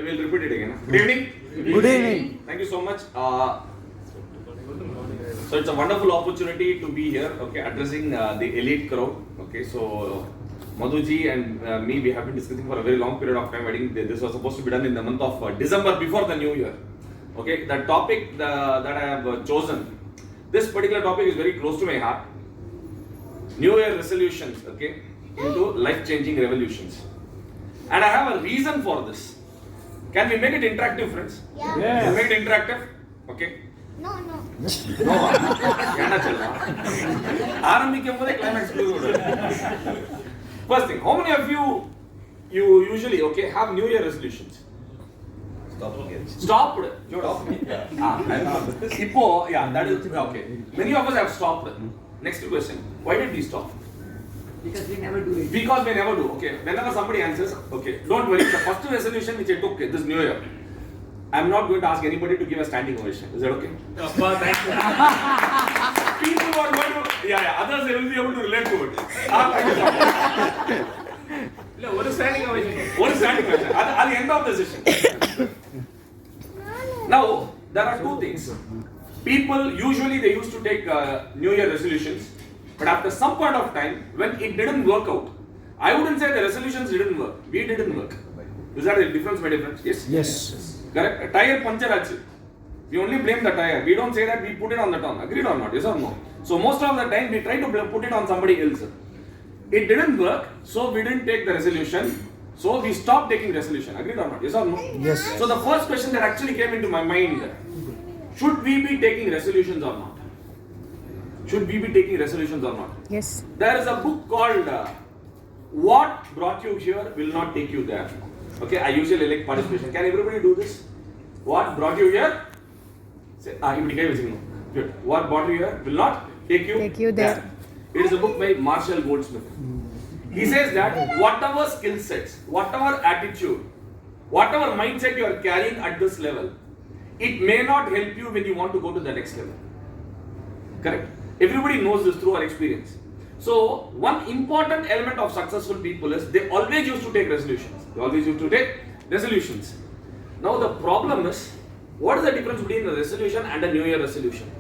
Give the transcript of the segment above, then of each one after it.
we'll repeat it again. Good evening. Good evening. Thank you so much. So it's a wonderful opportunity to be here, okay, addressing the elite crowd. Okay, so Madhuji and me, we have been discussing for a very long period of time. I think this was supposed to be done in the month of December before the new year. Okay, the topic that I have chosen, this particular topic is very close to my heart. New Year resolutions, okay, into life-changing revolutions. And I have a reason for this. Can we make it interactive, friends? Yeah. Yes. Can we make it interactive? Okay. No. No. என்ன சொல்லலாம்? ஆரம்பிக்கும் போதே climax First thing, how many of you usually have New Year resolutions? Stopped. Hippo, that is okay. Many of us have stopped. Next question, why did we stop? Because we never do it. Because we never do. Okay, whenever somebody answers, okay, don't worry. The first resolution which I took this New Year, I'm not going to ask anybody to give a standing ovation. Is that okay? Thank you. People are going to, others they will be able to relate to it. What is standing ovation? What is standing ovation? At the end of the session. Now, there are two things. People usually they used to take New Year resolutions, but after some point of time, when it didn't work out, I wouldn't say the resolutions didn't work. We didn't work. Is that a difference, my difference? Yes. Yes. Correct. A tire puncture achu. We only blame the tire. We don't say that we put it on the tongue. Agreed or not? Yes or no? So most of the time we try to put it on somebody else. It didn't work, so we didn't take the resolution. So we stopped taking resolution. Agreed or not? Yes or no? Yes. So the first question that actually came into my mind: should we be taking resolutions or not? Should we be taking resolutions or not? Yes. There is a book called What Brought You Here Will Not Take You There. Okay, I usually like participation. Can everybody do this? What brought you here? Say, good. What brought you here will not take you there. It is a book by Marshall Goldsmith. He says that whatever skill sets, whatever attitude, whatever mindset you are carrying at this level, it may not help you when you want to go to the next level. Correct? Everybody knows this through our experience. So, one important element of successful people is they always used to take resolutions. They always used to take resolutions. Now, the problem is, what is the difference between a resolution and a New Year resolution?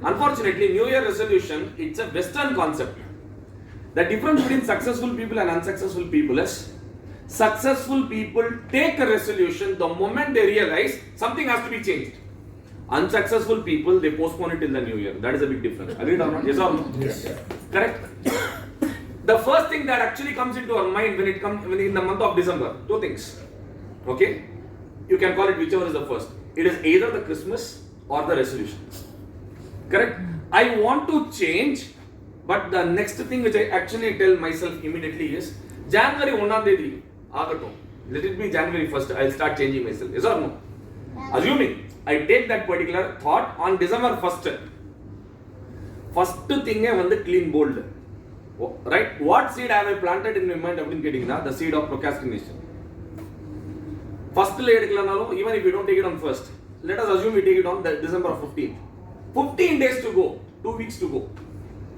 Unfortunately, New Year resolution, it's a Western concept. The difference between successful people and unsuccessful people is, successful people take a resolution the moment they realize something has to be changed. Unsuccessful people, they postpone it till the new year. That is a big difference. Agreed or not? Yes or no? Yes. Correct? The first thing that actually comes into our mind when in the month of December, two things. Okay? You can call it whichever is the first. It is either the Christmas or the resolution. Correct? I want to change, but the next thing which I actually tell myself immediately is January 1st, let it be January 1st, I'll start changing myself. Yes or no? Assuming I take that particular thought on December 1st. First thing is clean bold. Right? What seed have I planted in my mind? The seed of procrastination. First, even if we don't take it on first, let us assume we take it on December 15th. 15 days to go, 2 weeks to go.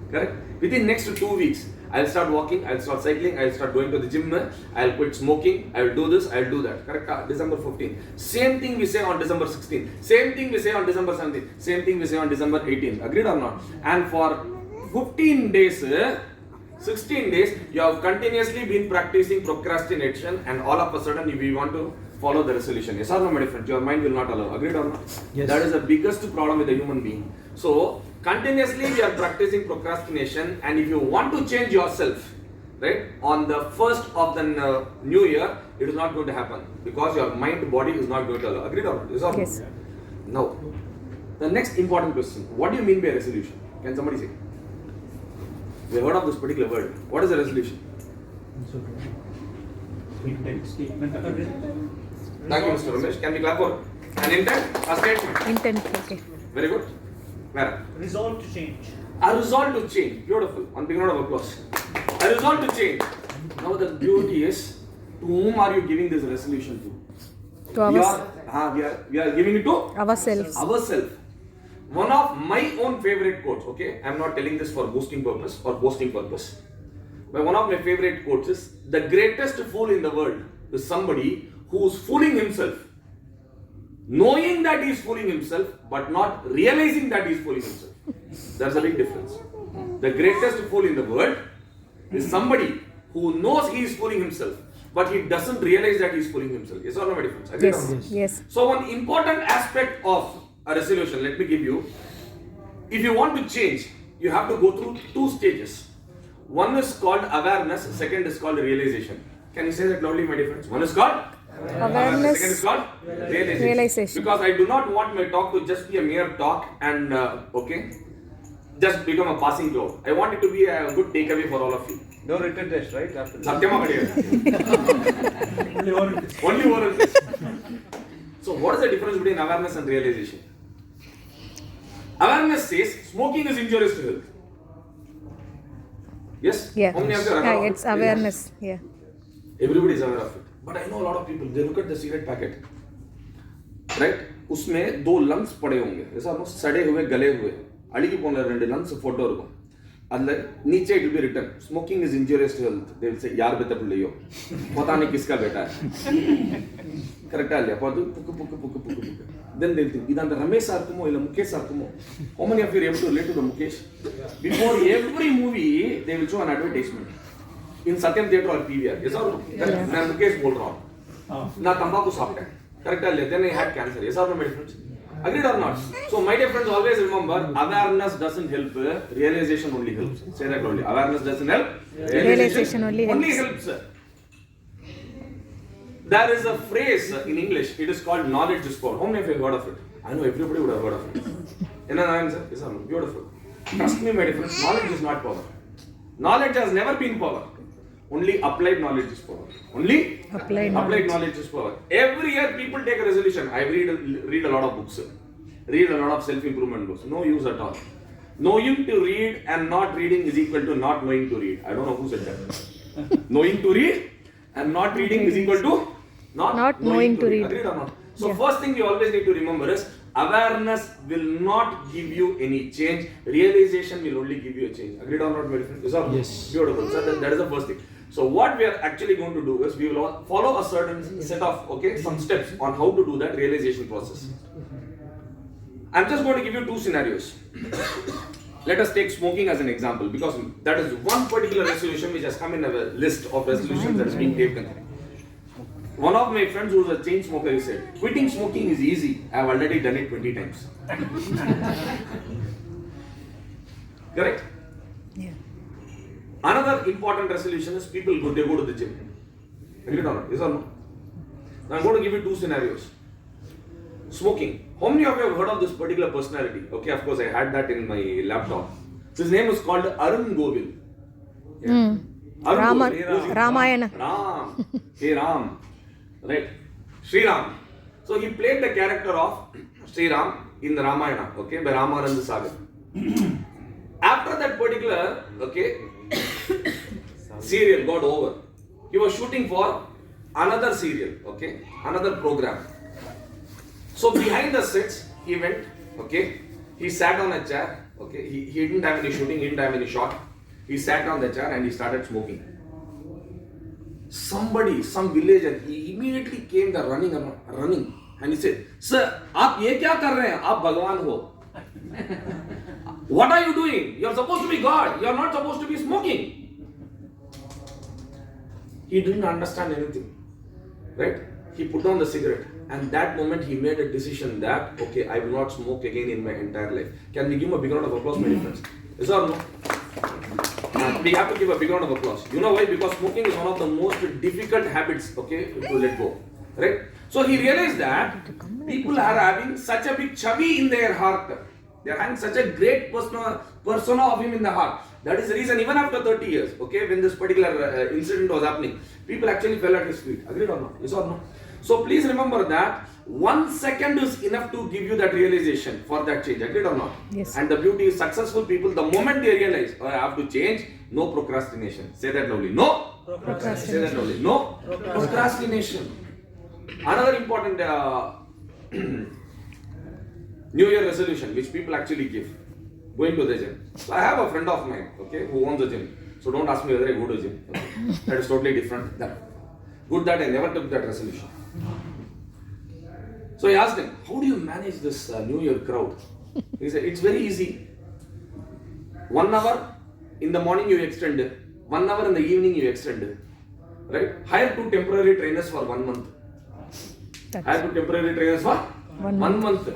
Correct? Within next 2 weeks, I'll start walking, I'll start cycling, I'll start going to the gym, I'll quit smoking, I'll do this, I'll do that. Correct? December 15th. Same thing we say on December 16th. Same thing we say on December 17th. Same thing we say on December 18th. Agreed or not? And for 15 days, 16 days, you have continuously been practicing procrastination, and all of a sudden if you want to follow the resolution. Yes or no, my friend? Your mind will not allow. Agreed or not? Yes. That is the biggest problem with a human being. So, continuously we are practicing procrastination, and if you want to change yourself, right, on the first of the new year, it is not going to happen because your mind, body is not going to allow. Agreed or not? Yes or no? Yes. Now, the next important question: what do you mean by resolution? Can somebody say? We heard of this particular word. What is a resolution? Statement of intent. Thank you, Mr. Ramesh. Can we clap for an intent? A statement. Intent. Okay. Very good. Where? Resolve to change. A resolve to change. Beautiful. One big round of applause. A resolve to change. Now the beauty is, to whom are you giving this resolution to? To ourselves. We are giving it to Ourselves. ourselves. One of my own favorite quotes, okay? I am not telling this for boosting purpose or boasting purpose. But one of my favorite quotes is, the greatest fool in the world is somebody who's fooling himself, knowing that he's fooling himself, but not realizing that he's fooling himself. There's a big difference. The greatest fool in the world is somebody who knows he is fooling himself, but he doesn't realize that he is fooling himself. Is or no difference? Agree or Yes. not? Yes. So one important aspect of a resolution, let me give you. If you want to change, you have to go through two stages. One is called awareness, second is called realization. Can you say that loudly, my dear friends? One is called Awareness. second is called Realization. Because I do not want my talk to just be a mere talk and just become a passing cloud. I want it to be a good takeaway for all of you. No written test, right? After this. Satyama Kadiyar. Only oral test. Only oral test. So what is the difference between awareness and realization? Awareness says smoking is injurious to health. Yes? Yeah. How many of you are aware Yeah, of it's it? awareness. Yeah. Everybody is aware of it. But I know a lot of people, they look at the cigarette packet. Right? उसमें 2 lungs पड़े होंगे. ऐसा no सड़े हुए गले हुए. अड़िकी पोना 2 lungs photo இருக்கும். அதுல नीचे it will be written smoking is injurious to health. They will say यार बेटा पुल्लियो. पता नहीं किसका बेटा है. Correct आ लिया. पादु पुक. Then they will think इधर रमेश आर्कुमो इला Mukesh आर्कुमो. How many of you are able to relate to the Mukesh? Before every movie, they will show an advertisement. In Satyam Theatre or PVR. Yes or no? मैं मुकेश बोल रहा हूँ. ना तंबाकू soft है. Correct आ लिया. Then I had cancer. Yes or no, my friends? Agreed or not? So my dear friends, always remember, awareness doesn't help, realization only helps. Say that only. Awareness doesn't help, Realization only helps. There is a phrase in English, it is called knowledge is power. How many of you have heard of it? I know everybody would have heard of it. Enna answer? Yes or no? Beautiful. Trust me, my dear friends, knowledge is not power. Knowledge has never been power. Only applied knowledge is power. Only Applied knowledge is power. Every year people take a resolution. I read a lot of books. Read a lot of self-improvement books. No use at all. Knowing to read and not reading is equal to not knowing to read. I don't know who said that. Knowing to read and not reading is equal to not knowing to read. Agreed or not? So first thing we always need to remember is awareness will not give you any change. Realization will only give you a change. Agreed or not, my friend? Yes. Beautiful. So that is the first thing. So what we are actually going to do is we will follow a certain set of some steps on how to do that realization process. I'm just going to give you 2 scenarios. Let us take smoking as an example because that is one particular resolution which has come in a list of resolutions that is being taken. One of my friends who is a chain smoker, he said, quitting smoking is easy. I have already done it 20 times. Correct? Yeah. Another important resolution is people go to the gym. Agreed or not? Yes or no? Now I'm going to give you 2 scenarios. Smoking. How many of you have heard of this particular personality? Okay, of course I had that in my laptop. His name is called Arun Govil. Yeah. Arun Govil. Ramayana. Ram. Hey Ram. Right. Sri Ram. So he played the character of Sri Ram in the Ramayana. Okay, by Ramananda Sagar. After that particular serial got over, he was shooting for another serial, another program. So behind the sets, he went, he sat on a chair, he didn't have any shooting, he didn't have any shot. He sat on the chair and he started smoking. Somebody, some villager, he immediately came there running and he said, "Sir, aap ye kya kar rahe hain? Aap Bhagwan ho. What are you doing? You are supposed to be God. You are not supposed to be smoking." He didn't understand anything. Right? He put down the cigarette. And that moment he made a decision that, I will not smoke again in my entire life. Can we give him a big round of applause, my dear friends? Yes or no? We have to give a big round of applause. You know why? Because smoking is one of the most difficult habits, to let go. Right? So he realized that people are having such a big chubby in their heart. They are having such a great persona of him in the heart. That is the reason even after 30 years, when this particular incident was happening, people actually fell at his feet. Agreed or not? Yes or no? So please remember that 1 second is enough to give you that realization for that change. Agreed or not? Yes. And the beauty is successful people, the moment they realize, I have to change, no procrastination. Say that loudly. No procrastination. Say that loudly. No procrastination. Another important New Year resolution which people actually give. Going to the gym. So I have a friend of mine, who owns a gym. So don't ask me whether I go to the gym. That is totally different. Good that I never took that resolution. So I asked him, how do you manage this New Year crowd? He said, it's very easy. 1 hour in the morning you extend, 1 hour in the evening you extend. Right? Hire 2 temporary trainers for 1 month. Hire 2 temporary trainers for 1 month.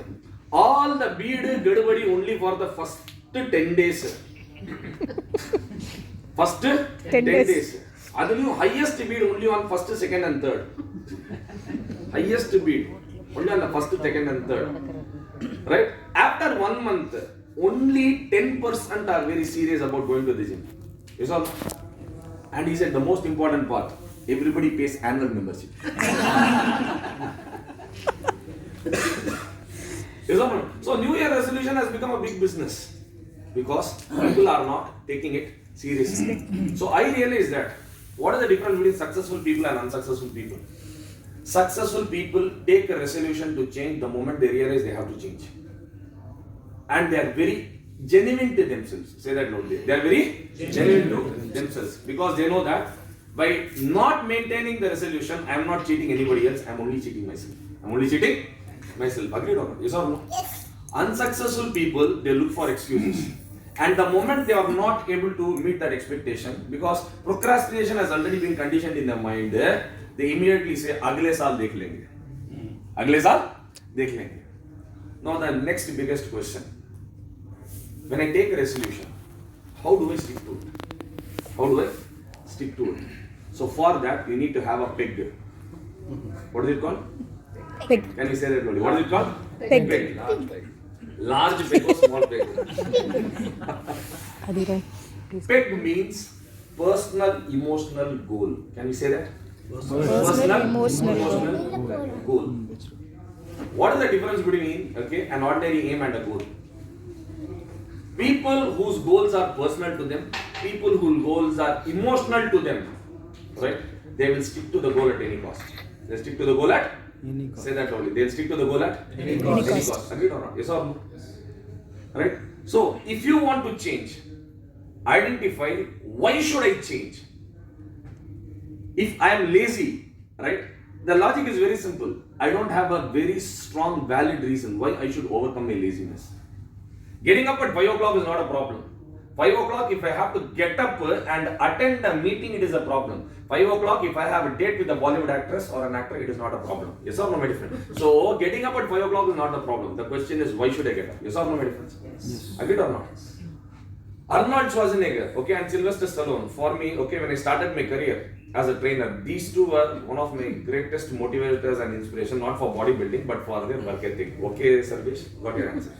All the bead gadbadi only for the first 10 days. First 10 days. Adulu highest bead only on first, second and third. Highest bead only on the first, second and third. Right? After 1 month, only 10% are very serious about going to the gym. You saw? And he said the most important part, everybody pays annual membership. So New Year resolution has become a big business because people are not taking it seriously. So I realized that what is the difference between successful people and unsuccessful people? Successful people take a resolution to change the moment they realize they have to change. And they are very genuine to themselves. Say that loudly. They are very genuine to themselves because they know that by not maintaining the resolution, I am not cheating anybody else, I am only cheating myself. I am only cheating myself. Agreed or not? Yes or no? Yes. Unsuccessful people, they look for excuses. And the moment they are not able to meet that expectation, because procrastination has already been conditioned in their mind, they immediately say, Agle saal dekh lenge. Agle saal dekh lenge. Now the next biggest question. When I take a resolution, how do I stick to it? How do I stick to it? So for that, you need to have a peg. What is it called? Peg. Can you say that slowly? What is it called? Peg. Large peg or small peg? Adirai. Peg means personal emotional goal. Can you say that? Personal emotional goal. What is the difference between an ordinary aim and a goal? People whose goals are personal to them, people whose goals are emotional to them, right? They will stick to the goal at any cost. They stick to the goal at any cost. Say that loudly. They'll stick to the goal at any cost. Agreed or not? Yes or no? Right? So, if you want to change, identify why should I change. If I am lazy, right? The logic is very simple. I don't have a very strong, valid reason why I should overcome my laziness. Getting up at 5 o'clock is not a problem. 5 o'clock, if I have to get up and attend a meeting, it is a problem. 5 o'clock, if I have a date with a Bollywood actress or an actor, it is not a problem. Yes or no, my friend? So, getting up at 5 o'clock is not the problem. The question is, why should I get up? Yes or no, my friends? Yes. Agreed or not? Arnold Schwarzenegger, and Sylvester Stallone, for me, when I started my career as a trainer, these two were one of my greatest motivators and inspiration, not for bodybuilding, but for their work ethic. Okay, Sarvesh, got your answer.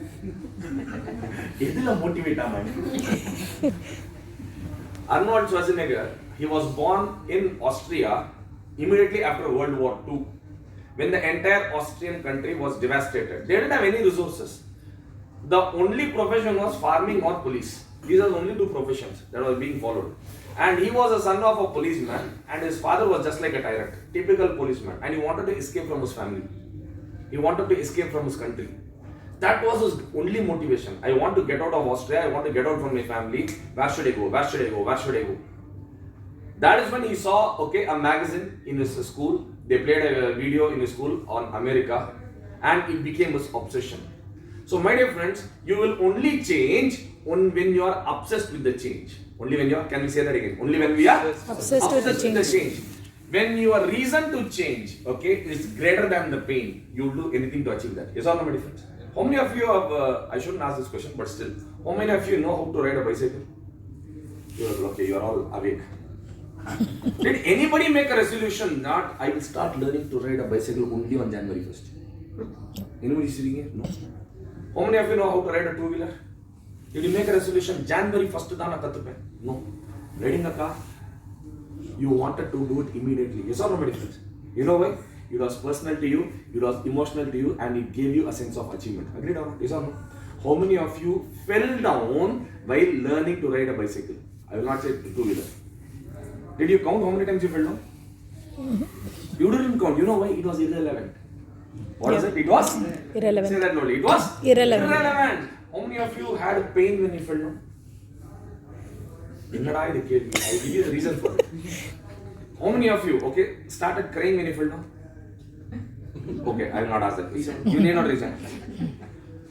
Arnold Schwarzenegger, he was born in Austria immediately after World War II, when the entire Austrian country was devastated. They didn't have any resources. The only profession was farming or police. These are the only two professions that were being followed. And he was a son of a policeman, and his father was just like a tyrant, typical policeman, and he wanted to escape from his family. He wanted to escape from his country. That was his only motivation. I want to get out of Austria, I want to get out from my family. Where should I go? Where should I go? Where should I go? That is when he saw, a magazine in his school. They played a video in his school on America, and it became his obsession. So my dear friends, you will only change when you are obsessed with the change. Only when you are, can we say that again? Only when we are Obsessed with the change. When your reason to change, is greater than the pain, you will do anything to achieve that. Yes or no, my dear friends? How many of you have, I shouldn't ask this question, but still, how many of you know how to ride a bicycle? You are all awake. Did anybody make a resolution that I will start learning to ride a bicycle only on January 1st? Anybody sitting here? No. How many of you know how to ride a two-wheeler? Did you make a resolution January 1st? No. Riding a car, you wanted to do it immediately. Yes or no, my friends? You know why? It was personal to you, it was emotional to you, and it gave you a sense of achievement. Agreed or not? Yes or no? How many of you fell down while learning to ride a bicycle? I will not say two-wheeler. Did you count how many times you fell down? You didn't count. You know why? It was irrelevant. What is it? It was? Irrelevant. Say that slowly. It was? Irrelevant. How many of you had pain when you fell down? I will give you the reason for it. How many of you, okay, started crying when you fell down? Okay, I will not ask that question. You need not resign.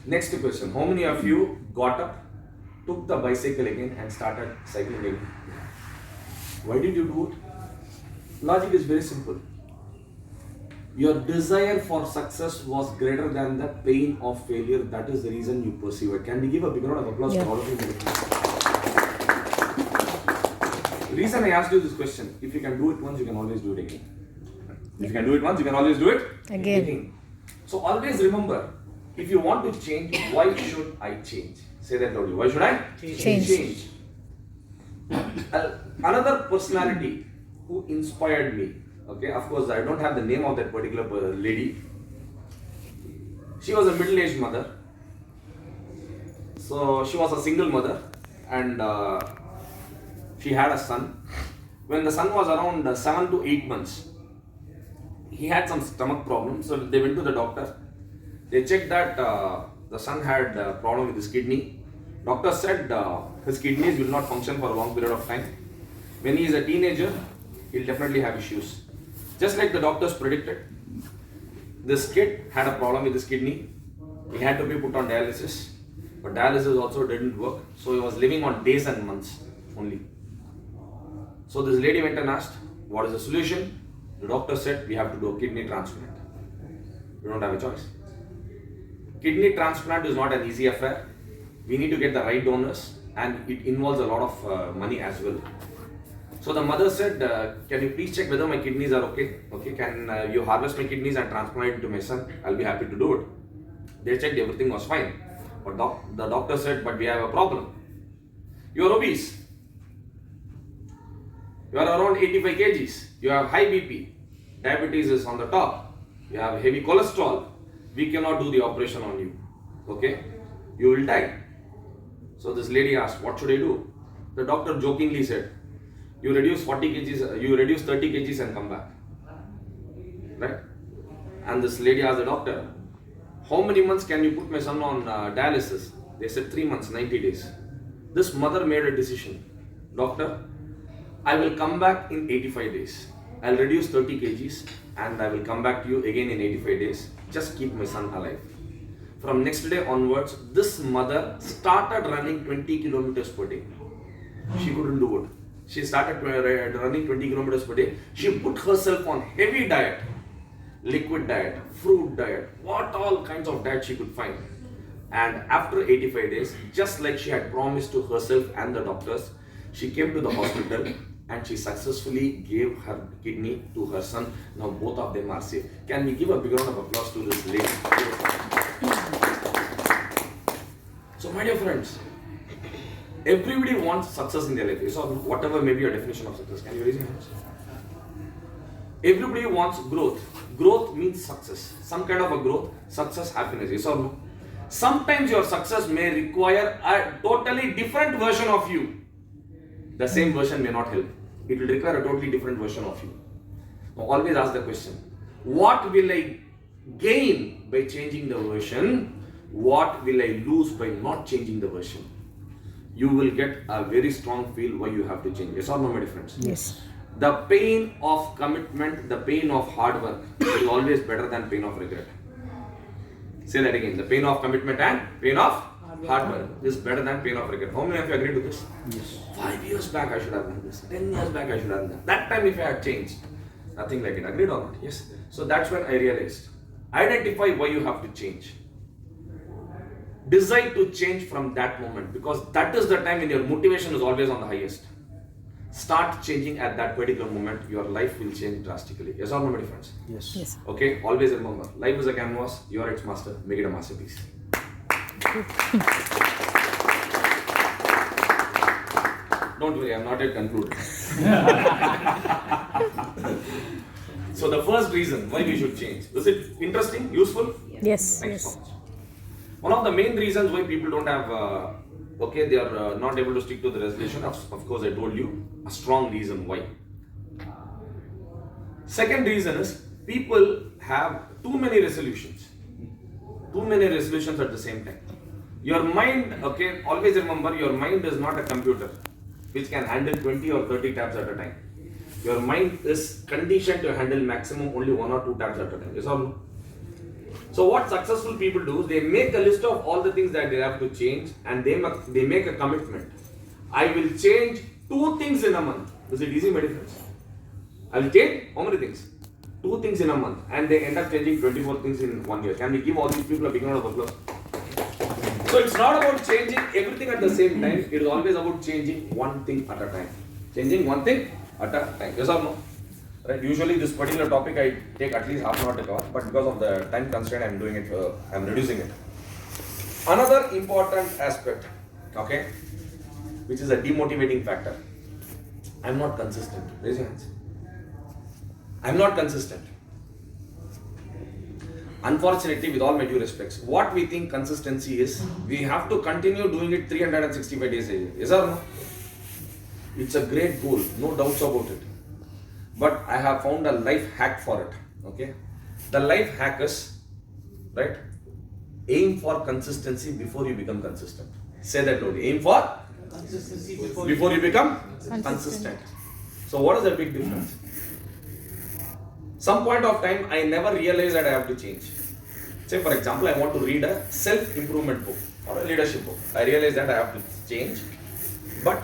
Next question. How many of you got up, took the bicycle again and started cycling again? Why did you do it? Logic is very simple. Your desire for success was greater than the pain of failure. That is the reason you persevered. Can we give a big round of applause for all of you? The reason I asked you this question, if you can do it once, you can always do it again. If you can do it once, you can always do it Again. So always remember, if you want to change, why should I change? Say that loudly. Why should I Change. Another personality who inspired me. Okay, of course, I don't have the name of that particular lady. She was a middle-aged mother. So she was a single mother, and she had a son. When the son was around 7 to 8 months, he had some stomach problems. So they went to the doctor. They checked that the son had a problem with his kidney. Doctor said his kidneys will not function for a long period of time. When he is a teenager, he'll definitely have issues. Just like the doctors predicted, this kid had a problem with his kidney. He had to be put on dialysis, but dialysis also didn't work. So he was living on days and months only. So this lady went and asked, what is the solution? The doctor said, we have to do a kidney transplant. We don't have a choice. Kidney transplant is not an easy affair. We need to get the right donors, and it involves a lot of money as well. So the mother said, can you please check whether my kidneys are okay? Okay, can you harvest my kidneys and transplant it to my son? I'll be happy to do it. They checked, everything was fine. But the doctor said, but we have a problem. You are obese. You are around 85 kgs. You have high BP. Diabetes is on the top. You have heavy cholesterol. We cannot do the operation on you. Okay? You will die. So this lady asked, what should I do? The doctor jokingly said, you reduce 40 kgs, you reduce 30 kgs and come back. Right? And this lady asked the doctor, how many months can you put my son on dialysis? They said 3 months, 90 days. This mother made a decision. Doctor, I will come back in 85 days. I'll reduce 30 kgs and I will come back to you again in 85 days. Just keep my son alive. From next day onwards, this mother started running 20 kilometers per day. She couldn't do it. She started running 20 kilometers per day. She put herself on heavy diet, liquid diet, fruit diet, what all kinds of diet she could find. And after 85 days, just like she had promised to herself and the doctors, she came to the hospital and she successfully gave her kidney to her son. Now both of them are safe. Can we give a big round of applause to this lady? So my dear friends, everybody wants success in their life. So whatever may be your definition of success, can you raise your hands? Everybody wants growth. Growth means success. Some kind of a growth, success, happiness. Yes or no? Sometimes your success may require a totally different version of you. The same version may not help. It will require a totally different version of you. Now always ask the question, what will I gain by changing the version? What will I lose by not changing the version? You will get a very strong feel why you have to change. Yes or no, my dear friends? Yes. The pain of commitment, the pain of hard work is always better than pain of regret. Say that again. The pain of commitment and pain of hard work is better than pain of regret. How many of you agree to this? Yes. 5 years back I should have done this. 10 years back I should have done that. That time if I had changed. Nothing like it. Agreed or not? Yes. So that's when I realized. Identify why you have to change. Decide to change from that moment, because that is the time when your motivation is always on the highest. Start changing at that particular moment. Your life will change drastically. Yes or no, my dear friends? Yes. Yes. Okay, always remember, life is a canvas, you are its master, make it a masterpiece. Don't worry, I am not yet concluded. So the first reason why we should change, is it interesting, useful? Yes. Thanks so Yes. much. One of the main reasons why people don't have, they are not able to stick to the resolution, of course I told you, a strong reason why. Second reason is, people have too many resolutions. Too many resolutions at the same time. Your mind, always remember, your mind is not a computer which can handle 20 or 30 tabs at a time. your mind is conditioned to handle maximum only 1 or 2 tabs at a time. Yes or no? So what successful people do is they make a list of all the things that they have to change, and they make a commitment. I will change 2 things in a month. Is it easy, my friends? I will change how many things? 2 things in a month, and they end up changing 24 things in 1 year. Can we give all these people a big round of applause? So it's not about changing everything at the same time. It is always about changing one thing at a time. Changing one thing at a time. Yes or no? Right. Usually this particular topic I take at least half an hour to cover, but because of the time constraint, I'm doing it. I'm reducing it. Another important aspect, okay, which is a demotivating factor. I'm not consistent. Raise your hands. I'm not consistent. Unfortunately, with all my due respects, what we think consistency is, we have to continue doing it 365 days a year. Yes or no? It's a great goal, no doubts about it. But I have found a life hack for it. Okay? The life hack is, right? Aim for consistency before you become consistent. Say that slowly. Aim for Consistency before you become consistent. So what is the big difference? Some point of time, I never realized that I have to change. Say for example, I want to read a self-improvement book or a leadership book. I realize that I have to change. But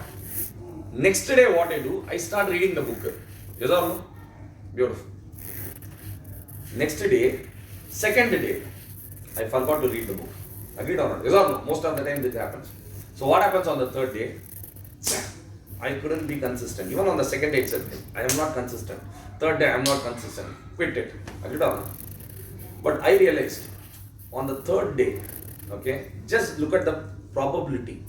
next day what I do, I start reading the book. Yes or no? Beautiful. Next day, second day, I forgot to read the book. Agreed or not? Yes or no? Most of the time this happens. So what happens on the third day? I couldn't be consistent. Even on the second day itself, I am not consistent. Third day, I am not consistent. Quit it. Agreed or not? But I realized on the third day, okay, just look at the probability.